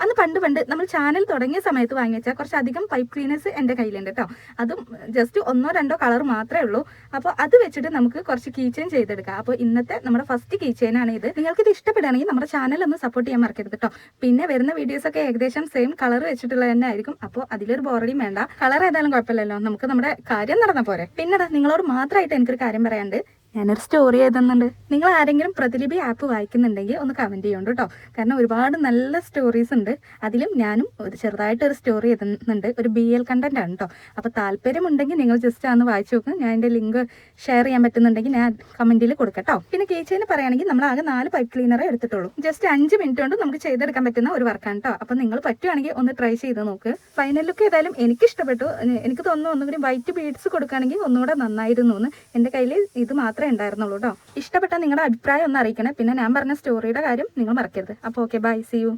അന്ന് പണ്ട് നമ്മൾ ചാനൽ തുടങ്ങിയ സമയത്ത് വാങ്ങി വെച്ചാൽ കുറച്ചധികം പൈപ്പ് ക്ലീനേഴ്സ് എൻ്റെ കയ്യിലുണ്ട് കേട്ടോ. അതും ജസ്റ്റ് 1-2 കളർ മാത്രമേ ഉള്ളൂ. അപ്പോൾ അത് വെച്ചിട്ട് നമുക്ക് കുറച്ച് കീ ചെയിൻ ചെയ്തെടുക്കാം. അപ്പോൾ ഇന്നത്തെ നമ്മുടെ ഫസ്റ്റ് കീ ചെയിൻ ആണ് ഇത്. നിങ്ങൾക്ക് ഇത് ഇഷ്ടപ്പെടുകയാണെങ്കിൽ നമ്മുടെ ചാനൽ ഒന്ന് സപ്പോർട്ട് ചെയ്യാൻ മറക്കരുത് കേട്ടോ. പിന്നെ വരുന്ന വീഡിയോസൊക്കെ ഏകദേശം സെയിം കളർ വെച്ചിട്ടുള്ളത് തന്നെ ആയിരിക്കും. അപ്പോൾ അതിലൊരു ബോറടിയും വേണ്ട. കളർ ഏതായാലും കുഴപ്പമില്ലല്ലോ, നമുക്ക് നമ്മുടെ കാര്യം നടന്ന പോരെ. പിന്നെടാ, നിങ്ങളോട് മാത്രമായിട്ട് എനിക്കൊരു കാര്യം പറയാനുണ്ട്. ഞാനൊരു സ്റ്റോറി എഴുതുന്നുണ്ട്. നിങ്ങൾ ആരെങ്കിലും പ്രതിലിപി ആപ്പ് വായിക്കുന്നുണ്ടെങ്കിൽ ഒന്ന് കമൻറ്റ് ചെയ്യുന്നുണ്ട് കേട്ടോ. കാരണം ഒരുപാട് നല്ല സ്റ്റോറീസ് ഉണ്ട്. അതിലും ഞാനും ഒരു ചെറുതായിട്ടൊരു സ്റ്റോറി എഴുതുന്നുണ്ട്. ഒരു BL കണ്ടന്റ് ആണ് കേട്ടോ. അപ്പോൾ താല്പര്യമുണ്ടെങ്കിൽ നിങ്ങൾ ജസ്റ്റ് ഒന്ന് വായിച്ചു നോക്കും. ഞാൻ എൻ്റെ ലിങ്ക് ഷെയർ ചെയ്യാൻ പറ്റുന്നുണ്ടെങ്കിൽ ഞാൻ കമൻറ്റിൽ കൊടുക്കട്ടോ. പിന്നെ കേച്ചിന് പറയുകയാണെങ്കിൽ നമ്മൾ ആകെ 4 പൈപ്പ് ക്ലീനറേ എടുത്തിട്ടുള്ളൂ. ജസ്റ്റ് 5 മിനിറ്റ് കൊണ്ട് നമുക്ക് ചെയ്തെടുക്കാൻ പറ്റുന്ന ഒരു വർക്കാണ് കേട്ടോ. അപ്പോൾ നിങ്ങൾ പറ്റുവാണെങ്കിൽ ഒന്ന് ട്രൈ ചെയ്ത് നോക്ക്. ഫൈനൽ ലുക്ക് ഏതായാലും എനിക്ക് ഇഷ്ടപ്പെട്ടു. എനിക്ക് തോന്നുന്നു ഒന്നുകൂടി വൈറ്റ് ബീഡ്സ് കൊടുക്കുകയാണെങ്കിൽ ഒന്നുകൂടെ നന്നായിരുന്നു എന്ന്. എൻ്റെ കയ്യിൽ ഇത് മാത്രമേ ഉണ്ടായിരുന്നുള്ളൂ കേട്ടോ. ഇഷ്ടപ്പെട്ട നിങ്ങളുടെ അഭിപ്രായം ഒന്ന് അറിയിക്കണേ. പിന്നെ ഞാൻ പറഞ്ഞ സ്റ്റോറിയുടെ കാര്യം നിങ്ങൾ മറക്കരുത്. അപ്പോൾ ഓക്കെ, ബൈ, സീ യു.